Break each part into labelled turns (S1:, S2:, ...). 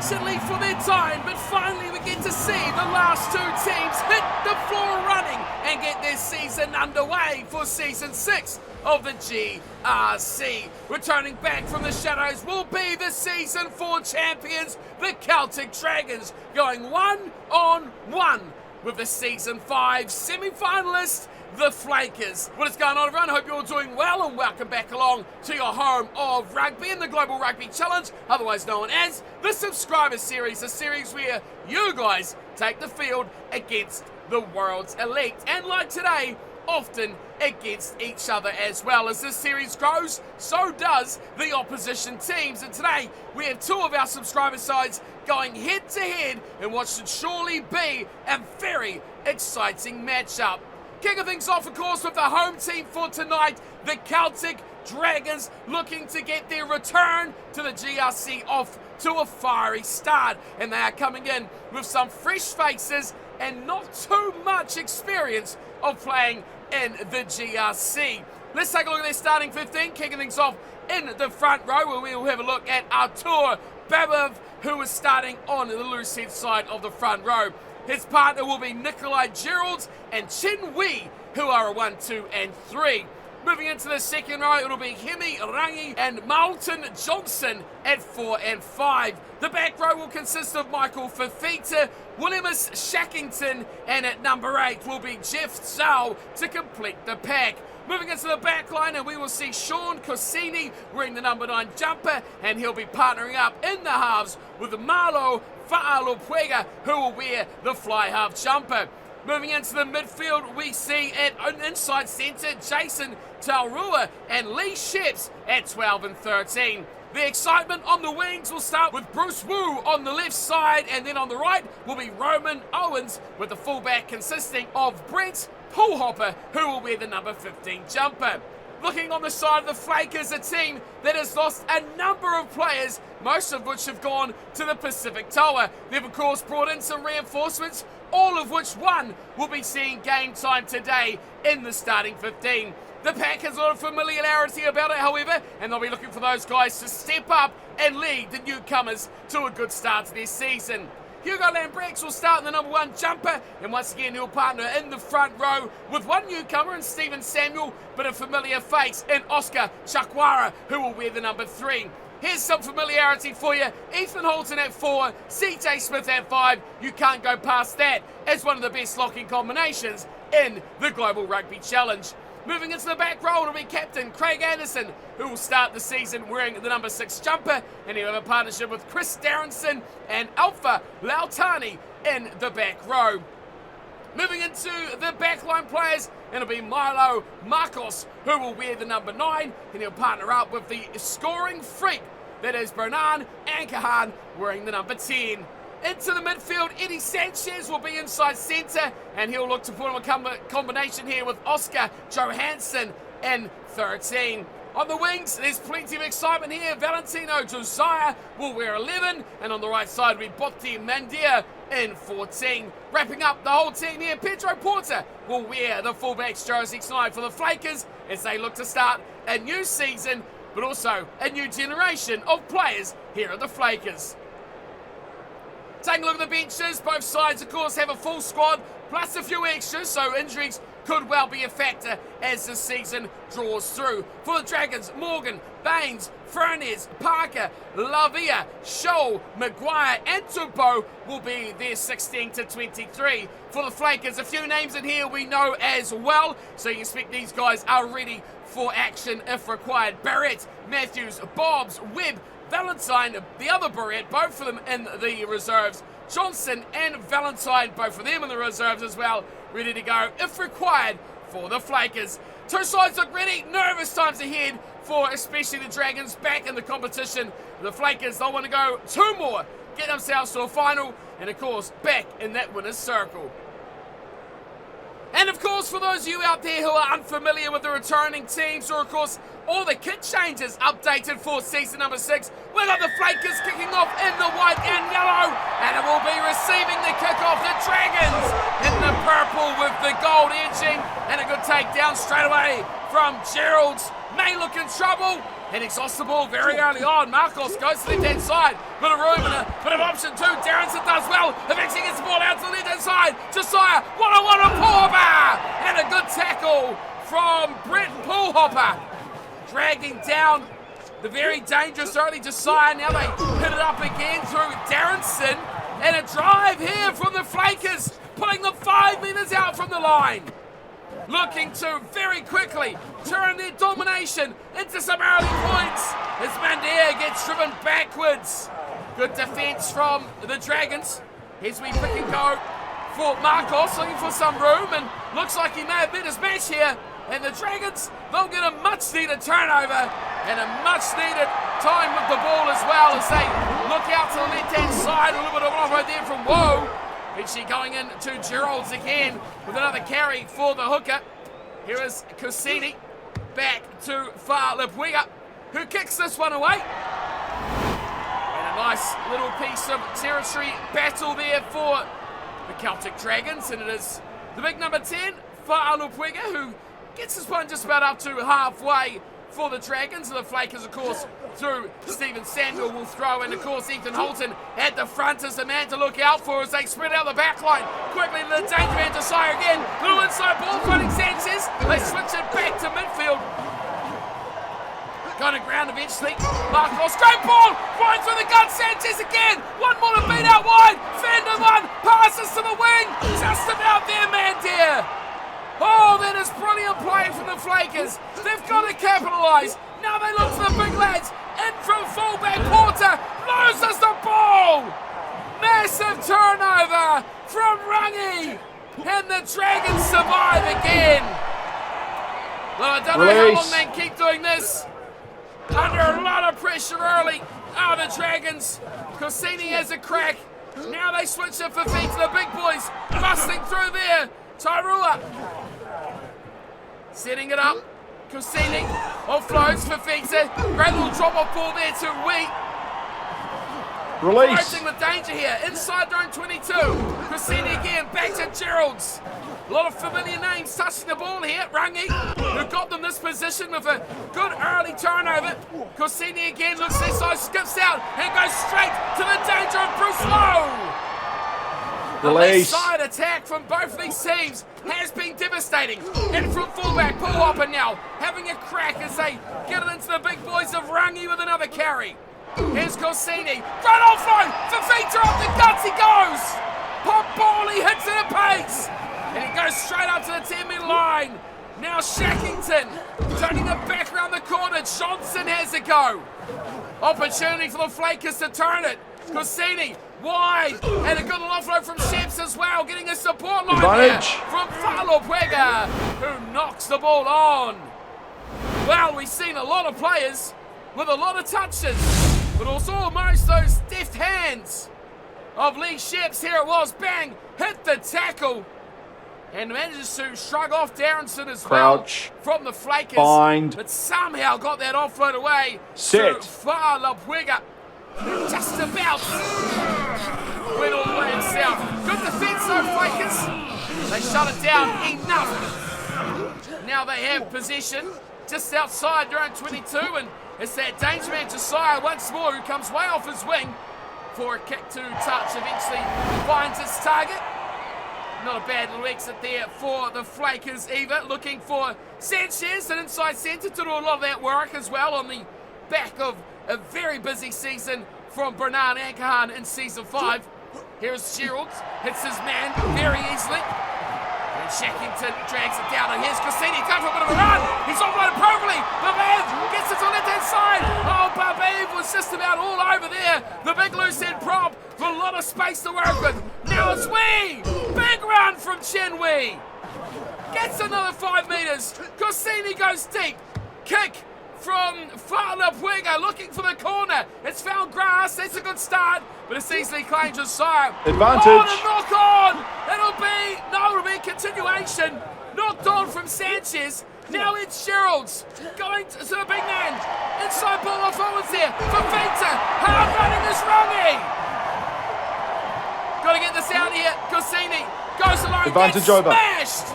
S1: patiently for their time, but finally we get to see the last two teams hit the floor running and get their season underway for Season 6 of the GRC. Returning back from the shadows will be the Season 4 champions, the Celtic Dragons, going 1-on-1 with the Season 5 semi-finalists, the Flakers. What is going on, everyone? Hope you're all doing well, and welcome back along to your home of rugby in the Global Rugby Challenge, otherwise known as the Subscriber Series, a series where you guys take the field against the world's elite, and like today, often against each other as well. As this series grows, so does the opposition teams, and today we have two of our subscriber sides going head to head in what should surely be a very exciting matchup. Kicking things off, of course, with the home team for tonight, the Celtic Dragons, looking to get their return to the GRC off to a fiery start, and they are coming in with some fresh faces and not too much experience of playing in the GRC. Let's take a look at their starting 15, kicking things off in the front row, where we will have a look at Artur Babov, who is starting on the loose head side of the front row. His partner will be Nikolai Gerald and Chin Wee, who are a 1, 2, and 3. Moving into the second row, it'll be Hemi Rangi and Marlton Johnson at 4 and 5. The back row will consist of Michael Fafita, Williamus Shackington, and at number 8 will be Jeff Zhao to complete the pack. Moving into the back line, and we will see Sean Cossini wearing the number 9 jumper, and he'll be partnering up in the halves with Marlo Fa'alopuega, who will wear the fly half jumper. Moving into the midfield, we see at inside centre Jason Taurua and Lee Sheps at 12 and 13. The excitement on the wings will start with Bruce Wu on the left side, and then on the right will be Roman Owens, with the fullback consisting of Brent Pullhopper, who will wear the number 15 jumper. Looking on the side of the Flakers, a team that has lost a number of players, most of which have gone to the Pacific Tower. They've of course brought in some reinforcements, all of which one will be seeing game time today in the starting 15. The pack has a lot of familiarity about it, however, and they'll be looking for those guys to step up and lead the newcomers to a good start to their season. Hugo Lambrex will start in the number 1 jumper, and once again he'll partner in the front row with one newcomer in Stephen Samuel, but a familiar face in Oscar Chakwara, who will wear the number 3. Here's some familiarity for you. Ethan Holton at 4, CJ Smith at 5. You can't go past that as one of the best locking combinations in the Global Rugby Challenge. Moving into the back row, it'll be Captain Craig Anderson, who will start the season wearing the number 6 jumper, and he'll have a partnership with Chris Darrenson and Alpha Lautani in the back row. Moving into the backline players, it'll be Milo Marcos, who will wear the number 9, and he'll partner up with the scoring freak that is Bernan Ankahan, wearing the number 10. Into the midfield, Eddie Sanchez will be inside centre, and he'll look to put on a combination here with Oscar Johansson in 13. On the wings, there's plenty of excitement here. Valentino Josiah will wear 11, and on the right side will be Botti Mandia in 14. Wrapping up the whole team here, Pedro Porter will wear the fullback's jersey tonight for the Flakers as they look to start a new season, but also a new generation of players here at the Flakers. Taking a look at the benches, both sides of course have a full squad, plus a few extras, so injuries could well be a factor as the season draws through. For the Dragons, Morgan, Baines, Furness, Parker, Lavia, Scholl, Maguire and Tupou will be their 16 to 23. For the Flakers, a few names in here we know as well, so you expect these guys are ready for action if required. Barrett, Matthews, Bobbs, Webb, Valentine, the other Barrett, both of them in the reserves. Johnson and Valentine, both of them in the reserves as well, ready to go if required for the Flakers. Two sides look ready, nervous times ahead for especially the Dragons back in the competition. The Flakers, they'll want to go 2 more, get themselves to a final, and of course back in that winner's circle. And of course, for those of you out there who are unfamiliar with the returning teams, or of course all the kit changes updated for season number 6. We've got the Flakers kicking off in the white and yellow, and it will be receiving the kickoff. The Dragons in the purple with the gold edging, and a good takedown straight away from Gerald's. May look in trouble, and exhausts the ball very early on. Marcos goes to the left-hand side. Bit of room and a bit of option too. Darrenson does well. Eventually gets the ball out to the left-hand side. Josiah, one-on-one on Poolhopper, and a good tackle from Brett Poolhopper. Dragging down the very dangerous early Josiah. Now they hit it up again through Darrenson, and a drive here from the Flakers, putting them 5 meters out from the line. Looking to very quickly turn their domination into some early points as Mandir gets driven backwards. Good defense from the Dragons. Here's we pick and go for Marcos, looking for some room, and looks like he may have been his match here. And the Dragons, they'll get a much-needed turnover and a much-needed time with the ball as well as they look out to the left-hand side. A little bit of an offload there from Woe. Richie going in to Gerald's again with another carry for the hooker. Here is Cassini back to Fa'alapui, who kicks this one away. And a nice little piece of territory battle there for the Celtic Dragons. And it is the big number 10, Fa'alapui, who gets this one just about up to halfway for the Dragons. And the Flakers, of course, through Stephen Samuel will throw, and of course Ethan Holton at the front is the man to look out for as they spread out the back line. Quickly to the danger man, Josiah again. Little inside ball, finding Sanchez. They switch it back to midfield. Going to ground eventually. Marcos, great ball! Flying through the gun, Sanchez again! One more to beat out wide! Fender one, passes to the wing! Just about there, Mandir! Oh, that is brilliant play from the Flakers. They've got to capitalise. Now they look to the big lads. In from fullback, Porter loses the ball. Massive turnover from Rungy. And the Dragons survive again. Well, I don't know how long they can keep doing this. Under a lot of pressure early are the Dragons. Corsini has a crack. Now they switch it for feet to the big boys. Busting through there. Tairua setting it up. Corsini offloads for Fita. Great little drop-off ball there to Wee.
S2: Release.
S1: Approaching the danger here. Inside their own 22. Corsini again. Back to Gerald's. A lot of familiar names touching the ball here. Rungy, who got them this position with a good early turnover. Corsini again looks this side, skips out, and goes straight to the danger of Bruce Lowe. The left side attack from both of these teams has been devastating. In from fullback, Poolhopper now having a crack as they get it into the big boys of Rungy with another carry. Here's Corsini. Great offload for Vita, up the guts he goes. Pop ball, he hits it at pace. And he goes straight up to the 10-metre line. Now Shackington turning it back around the corner. Johnson has a go. Opportunity for the Flakers to turn it. Corsini wide, and a good little offload from Sheps as well, getting a support line there from Fa'alapui, who knocks the ball on. Well, we've seen a lot of players with a lot of touches, but also almost those deft hands of Lee Sheps. Here it was, bang, hit the tackle, and manages to shrug off Darrenson as well from the Flakers, but somehow got that offload away to Fa'alapui. Just about went all the way himself. Good defence though, Flakers. They shut it down enough. Now they have possession just outside their own 22, and it's that danger man Josiah once more who comes way off his wing for a kick to touch. Eventually finds its target. Not a bad little exit there for the Flakers either. Looking for Sanchez, an inside centre, to do a lot of that work as well on the back of a very busy season from Bernard Ankahan in Season 5. Here's Gerald, hits his man very easily. And Shackington drags it down, and here's Cassini, going for a bit of a run. He's offloaded perfectly. Babev gets it to the left-hand side. Oh, Babev was just about all over there. The big loose-head prop with a lot of space to work with. Now it's Wee. Big run from Chen Wee. Gets another 5 metres. Cassini goes deep. Kick from Fa'alapui, looking for the corner. It's found grass. That's a good start, but it's easily claimed Josiah.
S2: Advantage.
S1: Oh, the knock on. It'll be a continuation. Knocked on from Sanchez. Now it's Gerald's going to the big man. Inside ball off forwards here for Victor. Hard running is Rugby. Got to get this out here. Corsini goes alone.
S2: Advantage
S1: gets
S2: over.
S1: Smashed.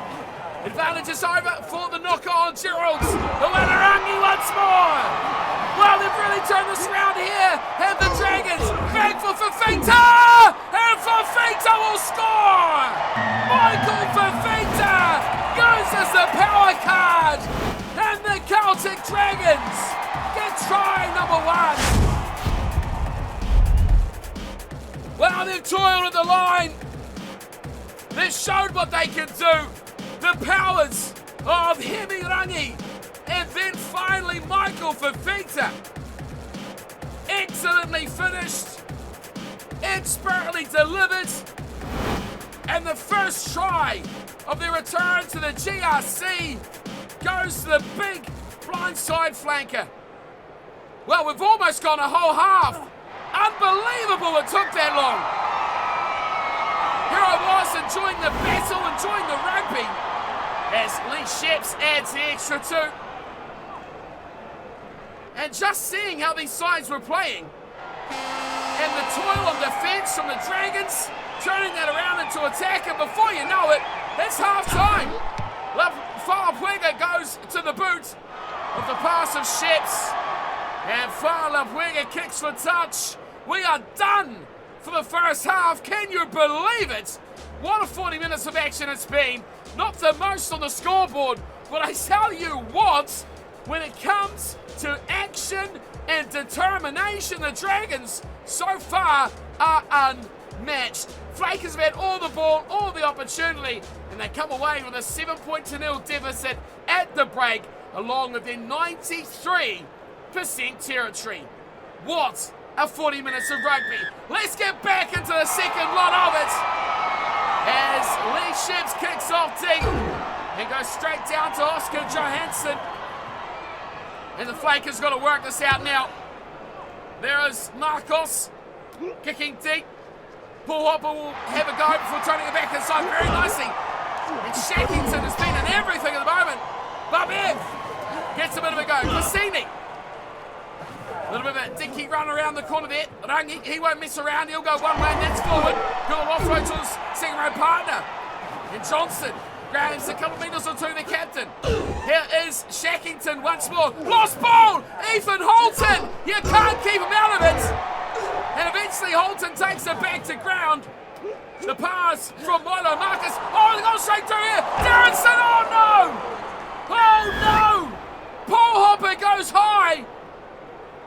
S1: Advantage is over for the knocker on Gerald's. Uanarangi once more. Well, they've really turned this around here. And the Dragons back for Fafita. And Fafita will score. Michael Fafita uses the power card. And the Celtic Dragons get try number 1. Well, they've toiled at the line. They've showed what they can do. The powers of Hemirangi. And then finally Michael Fafita. Excellently finished. Expertly delivered. And the first try of their return to the GRC goes to the big blindside flanker. Well, we've almost gone a whole half. Unbelievable it took that long. Here I was enjoying the battle, enjoying the rugby, as Lee Sheps adds the extra 2. And just seeing how these sides were playing, and the toil of defence from the Dragons, turning that around into attack, and before you know it, it's half-time. Fa'apuega goes to the boot of the pass of Sheps, and Fa'apuega kicks for touch. We are done for the first half. Can you believe it? What a 40 minutes of action it's been. Not the most on the scoreboard, but I tell you what, when it comes to action and determination, the Dragons so far are unmatched. Flakers have had all the ball, all the opportunity, and they come away with a 7-0 deficit at the break, along with their 93% territory. What a 40 minutes of rugby. Let's get back into the second lot of it, as Lee Sheps kicks off deep and goes straight down to Oscar Johansson. And the Flakers got to work this out now. There is Marcos kicking deep. Paul Hopper will have a go before turning it back inside very nicely. And Shackington has been in everything at the moment. Babev gets a bit of a go. Cassini. A little bit of a dinky run around the corner there. Rangi, he won't mess around. He'll go one way and that's forward. Good offload to his second row partner. And Johnson grabs a couple metres or two, the captain. Here is Shackington once more. Lost ball! Ethan Holton! You can't keep him out of it! And eventually Holton takes it back to ground. The pass from Milo Marcus. Oh, they go straight through here! Darrenson! Oh no! Oh no! Paul Hopper goes high!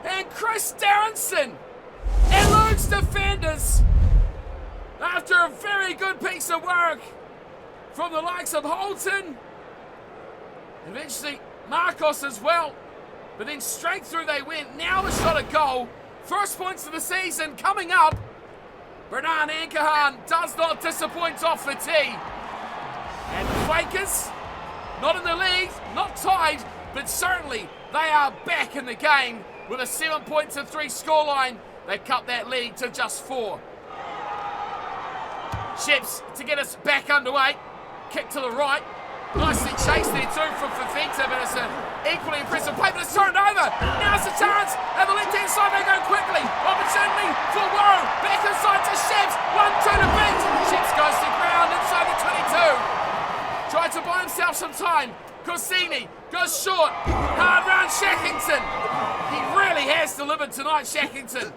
S1: And Chris Darrenson eludes defenders after a very good piece of work from the likes of Holton. Eventually Marcos as well. But then straight through they went. Now a shot at goal. First points of the season coming up. Bernard Ankahan does not disappoint off the tee. And the Flakers, not in the league, not tied, but certainly they are back in the game with a 7-3 scoreline. They cut that lead to just 4. Sheps to get us back underway. Kick to the right. Nicely chased there too from Fafita, but it's an equally impressive play, but it's turned over. Now's the chance. At the left-hand side, they go quickly. Opportunity for Warren. Back inside to Sheps. 1-2 to beat. Sheps goes to ground inside the 22. Tried to buy himself some time. Corsini goes short. Hard round Shackington. He really has delivered tonight, Shackington.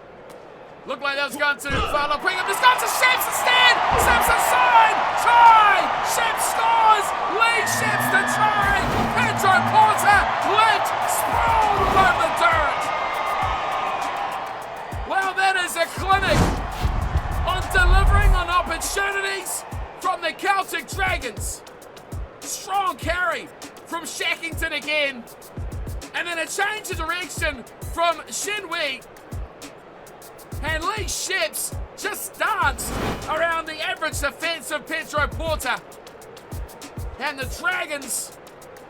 S1: Looked like that was going to Fa'apuega. It's gone to Sheps instead. Steps aside. Try. Sheps scores. Lee Sheps to try. Pedro Porter left. Sprawled all over the dirt. Well, that is a clinic on delivering on opportunities from the Celtic Dragons. Strong carry from Shackington again. And then a change of direction from Shinwei. And Lee Sheps just danced around the average defence of Pedro Porter. And the Dragons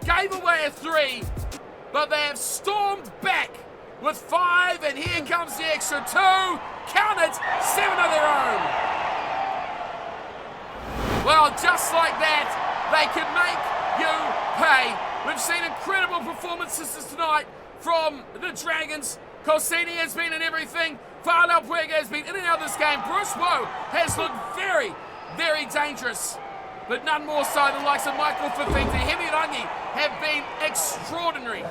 S1: gave away a 3, but they have stormed back with 5, and here comes the extra 2. Count it, 7 of their own. Well, just like that, they can make you pay. We've seen incredible performances tonight from the Dragons. Corsini has been in everything. Fa'alau Puega has been in and out of this game. Bruce Woe has looked very, very dangerous, but none more so than the likes of Michael Fafita. Hemirangi have been extraordinary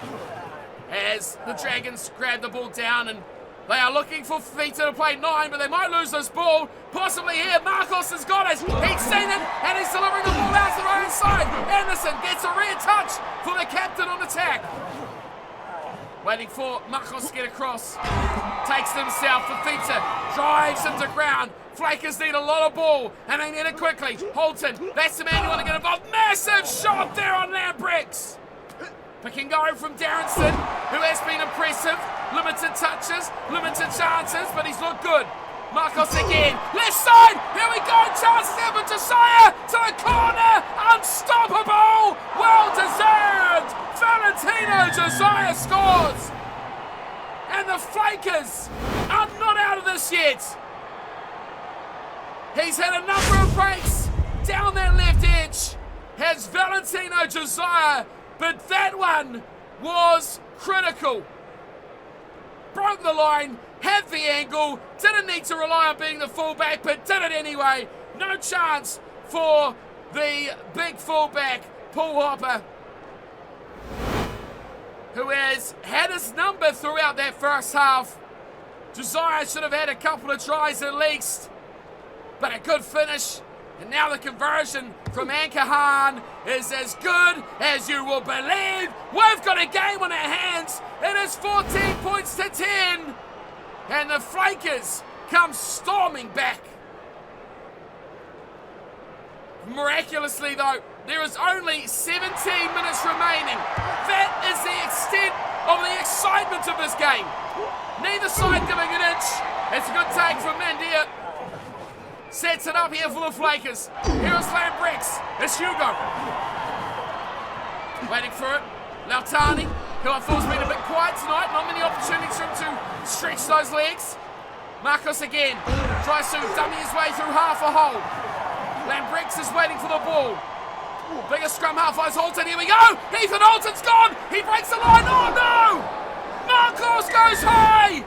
S1: as the Dragons grab the ball down, and they are looking for Fafita to play 9, but they might lose this ball. Possibly here, Marcos has got it. He's seen it, and he's delivering the ball out to the right side. Anderson gets a rare touch for the captain on attack. Waiting for Marcos to get across. Takes it himself. Fafita drives him to ground. Flakers need a lot of ball, and they need it quickly. Holton, that's the man you want to get involved. Massive shot there on Lambrix. Pick and go from Darrenson, who has been impressive. Limited touches, limited chances, but he's looked good. Marcos again. Left side. Here we go. Chance there for Josiah to the corner. Unstoppable. Well deserved. Valentino Josiah scores. And the Flakers are not out of this yet. He's had a number of breaks down that left edge. Has Valentino Josiah, but that one was critical. Broke the line, had the angle, didn't need to rely on being the fullback, but did it anyway. No chance for the big fullback, Paul Hopper, who has had his number throughout that first half. Josiah should have had a couple of tries at least, but a good finish. And now the conversion from Ankahan is as good as you will believe. We've got a game on our hands. It is 14 points to 10. And the Flakers come storming back. Miraculously, though, there is only 17 minutes remaining. That is the extent of the excitement of this game. Neither side giving an inch. It's a good take from Mandia. Sets it up here for the Flakers. Here is Lambrix. It's Hugo. Waiting for it. Lautani, who I thought has been a bit quiet tonight. Not many opportunities for him to stretch those legs. Marcos again. Tries to dummy his way through half a hole. Lambrix is waiting for the ball. Bigger scrum half is Holton. Here we go. Ethan Holton's gone. He breaks the line. Oh no! Marcos goes high.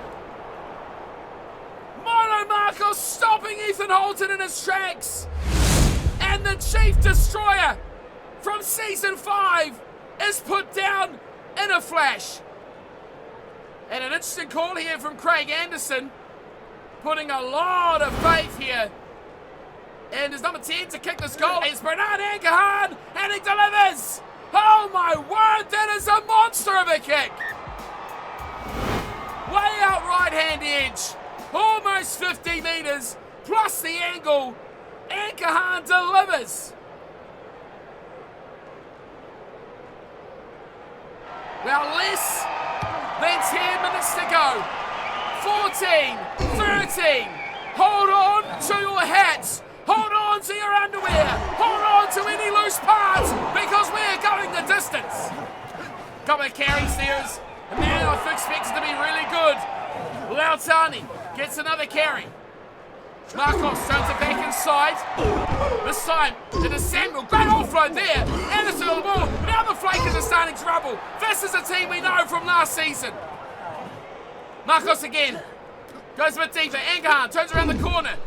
S1: Mono Marcos stopping Ethan Holton in his tracks. And the Chief Destroyer from Season 5 is put down in a flash. And an interesting call here from Craig Anderson, putting a lot of faith here. And his number 10 to kick this goal is Bernard Ankahan, and he delivers. Oh my word, that is a monster of a kick. Way out right hand edge. Almost 50 metres, plus the angle. Ankahan delivers. Well, less than 10 minutes to go. 14, 13. Hold on to your hats. Hold on to your underwear. Hold on to any loose parts, because we're going the distance. Couple of carries there is a man I expected to be really good. Lautani gets another carry. Marcos turns it back inside. This time to Samuel. Great offload there. Anderson on the ball. Now the Flakers are starting trouble. This is a team we know from last season. Marcos again. Goes a bit deeper. Ankahan turns around the corner.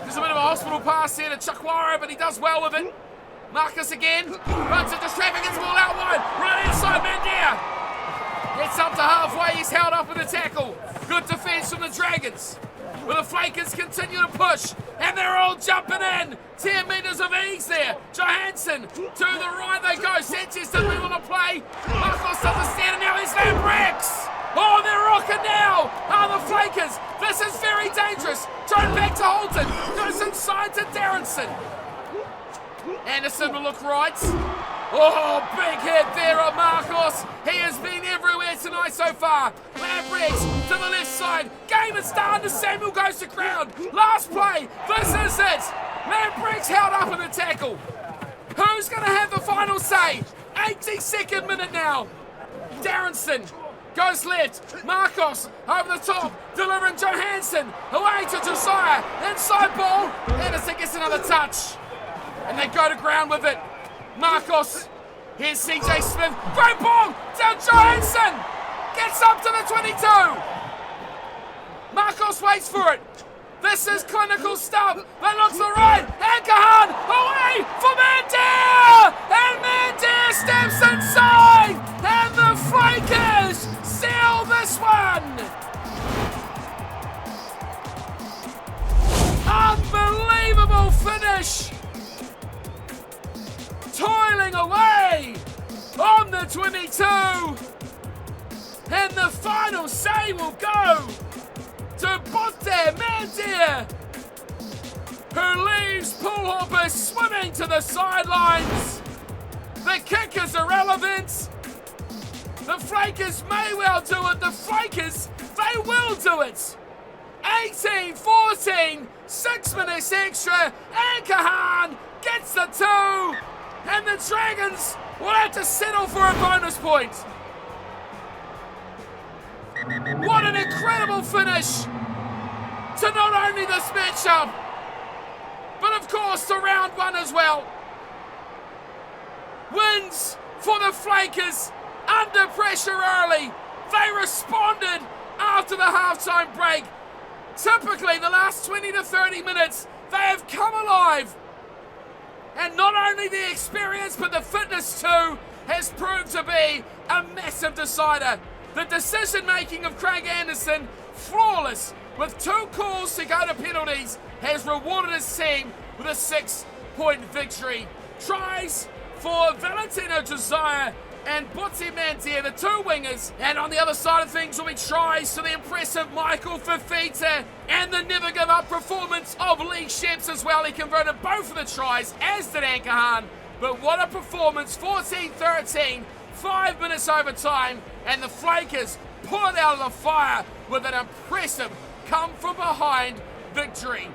S1: There's a bit of a hospital pass here to Chukwara, but he does well with it. Marcus again. Runs into traffic. Gets the ball out wide. Right inside Mandia. Gets up to halfway. He's held up in the tackle. Good defence from the Dragons. But the Flakers continue to push, and they're all jumping in. 10 metres of ease there. Johansson to the right they go. Sanchez doesn't move on a play. Marcos doesn't stand, and now he's Lambrix. Oh, they're rocking now. Oh, the Flakers. This is very dangerous. Turn back to Holton. Goes inside to Darrenson. Anderson will look right. Oh, big hit there on Marcos. He has been everywhere tonight so far. Lambrix to the left side. Game is started. Samuel goes to ground. Last play. This is it. Lambrix held up in the tackle. Who's going to have the final say? 82nd minute now. Darrenson goes left. Marcos over the top. Delivering Johansson. Away to Josiah. Inside ball. Anderson gets another touch. And they go to ground with it. Marcos Here's CJ Smith. Great ball to Johansson. Gets up to the 22. Marcos waits for it. This is clinical stuff. They look to the right. Ankahan away for Mandir. And Mandir steps inside. And the Flakers seal this one. Unbelievable finish. Toiling away on the 22. And the final say will go to Bonte Mandir, who leaves Poolhopper swimming to the sidelines. The kick is irrelevant. The Flakers may well do it. The Flakers, they will do it. 18-14, 6 minutes extra. Ankahan gets the 2. And the Dragons will have to settle for a bonus point. What an incredible finish to not only this matchup, but of course to round 1 as well. Wins for the Flakers under pressure early. They responded after the halftime break. Typically the last 20 to 30 minutes, they have come alive. And not only the experience, but the fitness too has proved to be a massive decider. The decision-making of Craig Anderson, flawless, with 2 calls to go to penalties, has rewarded his team with a 6-point victory. Tries for Valentino Josiah and Bonte Mandir, the 2 wingers. And on the other side of things will be tries to the impressive Michael Fifita and the never-give-up performance of Lee Sheps as well. He converted both of the tries, as did Ankahan. But what a performance, 14-13. 5 minutes overtime, and the Flakers pull it out of the fire with an impressive come-from-behind victory.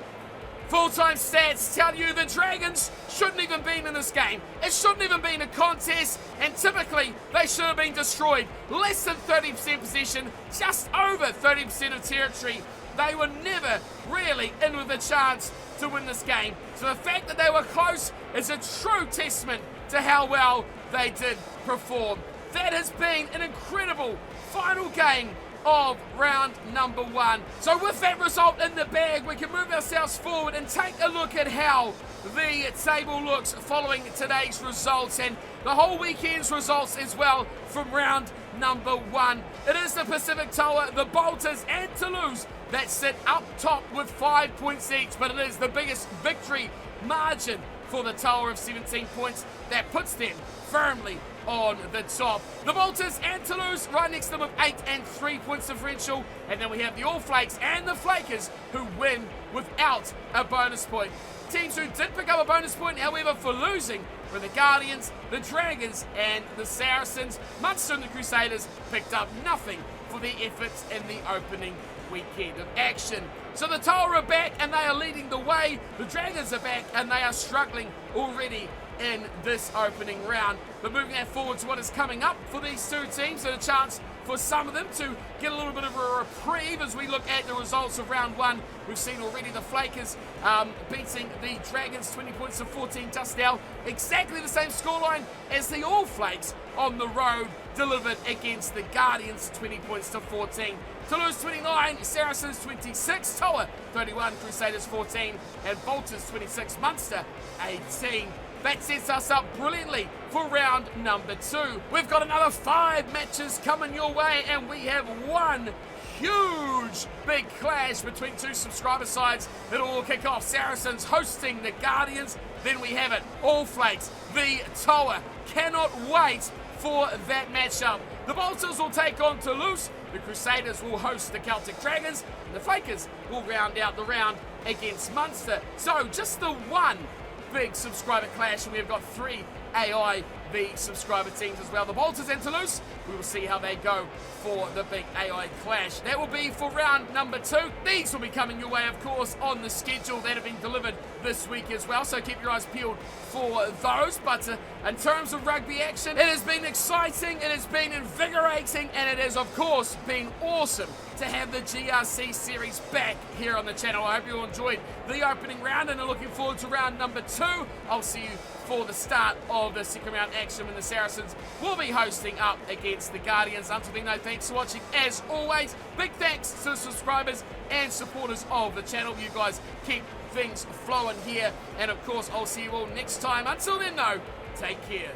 S1: Full-time stats tell you the Dragons shouldn't even been in this game. It shouldn't even been a contest, and typically they should have been destroyed. Less than 30% possession, just over 30% of territory. They were never really in with a chance to win this game. So the fact that they were close is a true testament to how well they did perform. That has been an incredible final game of round number 1. So with that result in the bag, we can move ourselves forward and take a look at how the table looks following today's results and the whole weekend's results as well from round number 1. It is the Pacific Tower, the Bolters and Toulouse that sit up top with 5 points each, but it is the biggest victory margin for the Tower of 17 points that puts them firmly on the top. The Bolters and Toulouse right next to them with 8 and 3 points differential, and then we have the All Flakes and the Flakers who win without a bonus point. Teams who did pick up a bonus point, however, for losing were the Guardians, the Dragons and the Saracens. Munster and the Crusaders picked up nothing for their efforts in the opening weekend of action. So the Tower are back and they are leading the way. The Dragons are back and they are struggling already in this opening round. But moving that forward to what is coming up for these 2 teams, and a chance for some of them to get a little bit of a reprieve as we look at the results of round 1. We've seen already the Flakers beating the Dragons 20 points to 14 just now. Exactly the same scoreline as the All Flakes on the road delivered against the Guardians, 20 points to 14. Toulouse 29, Saracens 26, Toa 31, Crusaders 14, and Bolters 26, Munster 18. That sets us up brilliantly for round number 2. We've got another 5 matches coming your way, and we have one huge big clash between 2 subscriber sides. It'll all kick off. Saracens hosting the Guardians. Then we have it, All Flakes, the Toa. Cannot wait for that matchup. The Bolters will take on Toulouse. The Crusaders will host the Celtic Dragons. And the Flakers will round out the round against Munster. So just the one big subscriber clash, and we've got 3 AIB subscriber teams as well. The Bolters and Toulouse, we will see how they go for the big AI clash. That will be for round number 2. These will be coming your way, of course, on the schedule that have been delivered this week as well, so keep your eyes peeled for those. But In terms of rugby action, it has been exciting, it has been invigorating, and it has, of course, been awesome to have the GRC series back here on the channel. I hope you all enjoyed the opening round and are looking forward to round number 2. I'll see you for the start of the second round action when the Saracens will be hosting up against the Guardians. Until then, though, thanks for watching. As always, big thanks to the subscribers and supporters of the channel. You guys keep things flowing here, and of course, I'll see you all next time. Until then, though, take care.